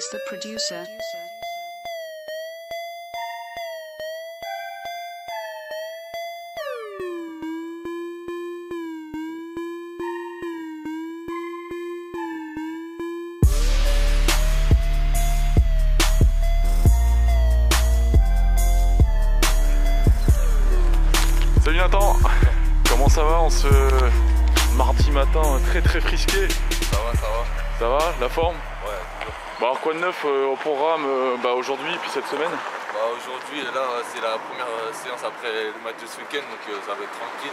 Case the producer. Salut Nathan, comment ça va en ce mardi matin très frisqué? Ça va, ça va. Ça va, la forme? Ouais, toujours. Bon alors quoi de neuf au programme aujourd'hui et puis cette semaine? Aujourd'hui, là, c'est la première séance après le match de ce week-end, donc ça va être tranquille.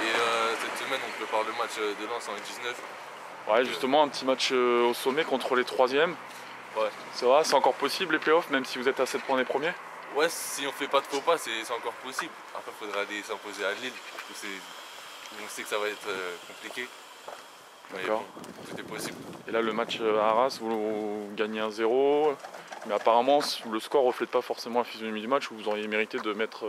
Et cette semaine, on prépare le match de Lens en U19. Ouais, justement, un petit match au sommet contre les 3e. Ouais. Ça va, c'est encore possible les playoffs, même si vous êtes à 7 points des premiers? Ouais, si on fait pas de faux pas, c'est encore possible. Après, il faudra aller s'imposer à Lille, on sait que ça va être compliqué. D'accord. Bon, tout est possible. Et là, le match à Arras, vous gagnez 1-0. Mais apparemment, le score ne reflète pas forcément la physionomie du match où vous auriez mérité de mettre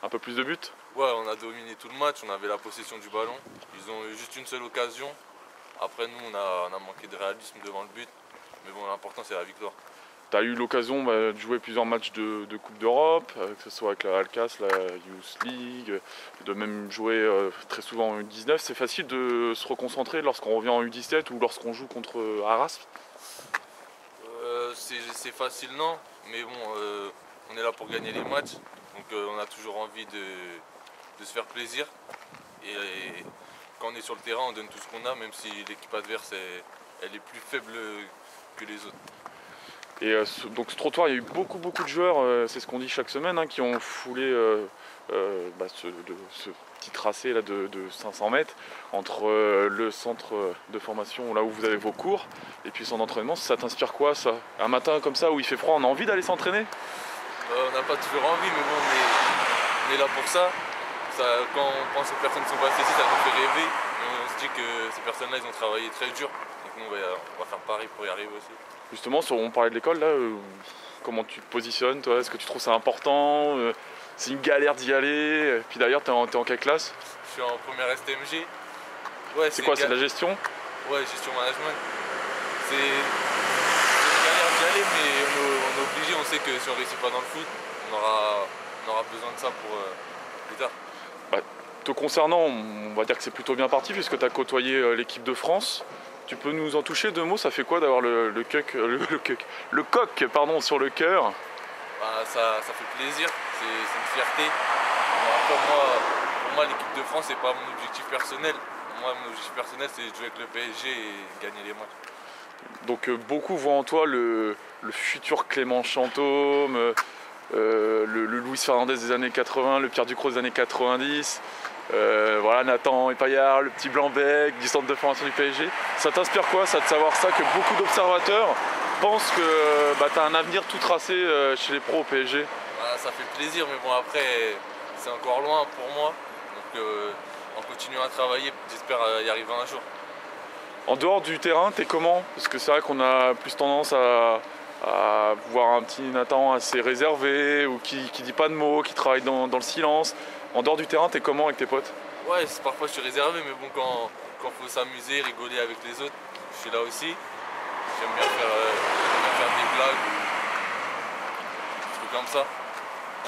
un peu plus de buts. Ouais, on a dominé tout le match, on avait la possession du ballon. Ils ont eu juste une seule occasion. Après, nous, on a manqué de réalisme devant le but. Mais bon, l'important, c'est la victoire. Tu as eu l'occasion de jouer plusieurs matchs de Coupe d'Europe, que ce soit avec la Alcas, la Youth League, de même jouer très souvent en U19. C'est facile de se reconcentrer lorsqu'on revient en U17 ou lorsqu'on joue contre Arras? C'est facile, non, mais bon, on est là pour gagner les matchs, donc on a toujours envie de se faire plaisir. Et quand on est sur le terrain, on donne tout ce qu'on a, même si l'équipe adverse elle est plus faible que les autres. Et donc ce trottoir, il y a eu beaucoup de joueurs, c'est ce qu'on dit chaque semaine, hein, qui ont foulé ce petit tracé là de 500 mètres entre le centre de formation, là où vous avez vos cours, et puis son entraînement. Ça t'inspire quoi, ça? Un matin comme ça où il fait froid, on a envie d'aller s'entraîner? On n'a pas toujours envie, mais bon, on est là pour ça. Quand on pense aux personnes qui sont passées ici, ça nous fait rêver. Et on se dit que ces personnes-là, ils ont travaillé très dur. Donc nous, on va faire pareil pour y arriver aussi. Justement, on parlait de l'école, là, comment tu te positionnes, toi? Est-ce que tu trouves ça important? C'est une galère d'y aller? Et puis d'ailleurs, t'es en quelle classe? Je suis en première STMG. Ouais, c'est quoi, c'est de la gestion? Ouais, gestion management. C'est une galère d'y aller, mais on est obligé, on sait que si on ne réussit pas dans le foot, on aura besoin de ça pour plus tard. Te concernant, on va dire que c'est plutôt bien parti puisque tu as côtoyé l'équipe de France. Tu peux nous en toucher 2 mots? Ça fait quoi d'avoir le coq pardon, sur le cœur? Ça fait plaisir, c'est une fierté. Après, pour moi, l'équipe de France, c'est pas mon objectif personnel. Moi, mon objectif personnel, c'est de jouer avec le PSG et gagner les matchs. Donc beaucoup voient en toi le futur Clément Chantôme, le Luis Fernandez des années 80, le Pierre Ducrot des années 90. Voilà, Nathan Epaillard, le petit Blanc-Bec du centre de formation du PSG. Ça t'inspire quoi, ça, de savoir ça, que beaucoup d'observateurs pensent que tu as un avenir tout tracé chez les pros au PSG? Ça fait plaisir, mais bon, après, c'est encore loin pour moi. Donc en continuant à travailler, j'espère y arriver un jour. En dehors du terrain, t'es comment? Parce que c'est vrai qu'on a plus tendance à voir un petit Nathan assez réservé, ou qui dit pas de mots, qui travaille dans le silence. En dehors du terrain, t'es comment avec tes potes? Ouais, parfois je suis réservé, mais bon, quand faut s'amuser, rigoler avec les autres, je suis là aussi. J'aime bien faire des blagues, des trucs comme ça.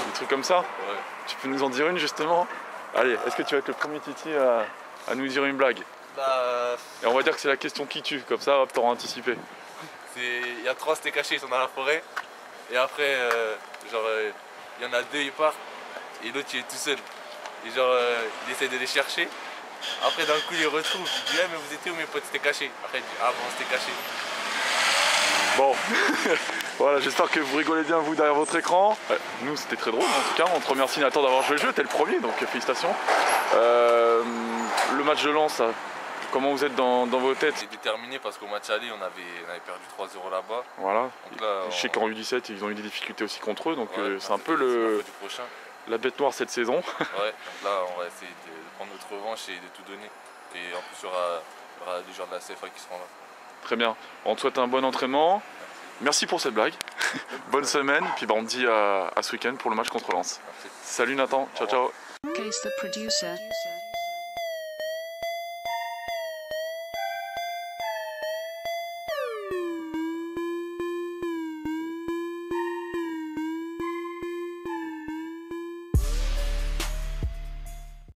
Des trucs comme ça? Ouais. Tu peux nous en dire une justement? Allez, est-ce que tu vas être le premier Titi à nous dire une blague? Et on va dire que c'est la question qui tue, comme ça, hop, t'auras anticipé. Il y a 3 steaks cachés, ils sont dans la forêt. Et après, il y en a 2, ils partent. Et l'autre, il est tout seul. Et il essaie de les chercher. Après, d'un coup, il les retrouve. Il dit, mais vous étiez où, mes potes? C'était caché. Après, il dit, ah bon, c'était caché. Bon, voilà, j'espère que vous rigolez bien, vous, derrière votre écran. Nous, c'était très drôle, en tout cas. On te remercie, Nathan, d'avoir joué le jeu. T'es le premier, donc félicitations. Le match de Lens, comment vous êtes dans vos têtes? C'est déterminé parce qu'au match aller, on avait perdu 3-0 là-bas. Voilà. Donc là, je sais qu'en U17, ils ont eu des difficultés aussi contre eux, donc ouais, c'est un peu la bête noire cette saison. Ouais, donc là, on va essayer de prendre notre revanche et de tout donner. Et en plus, il y aura des joueurs de la CFA qui seront là. Très bien. On te souhaite un bon entraînement. Merci pour cette blague. Bonne semaine. Puis on te dit à ce week-end pour le match contre Lens. Merci. Salut Nathan. Ciao, ciao. Case the producer.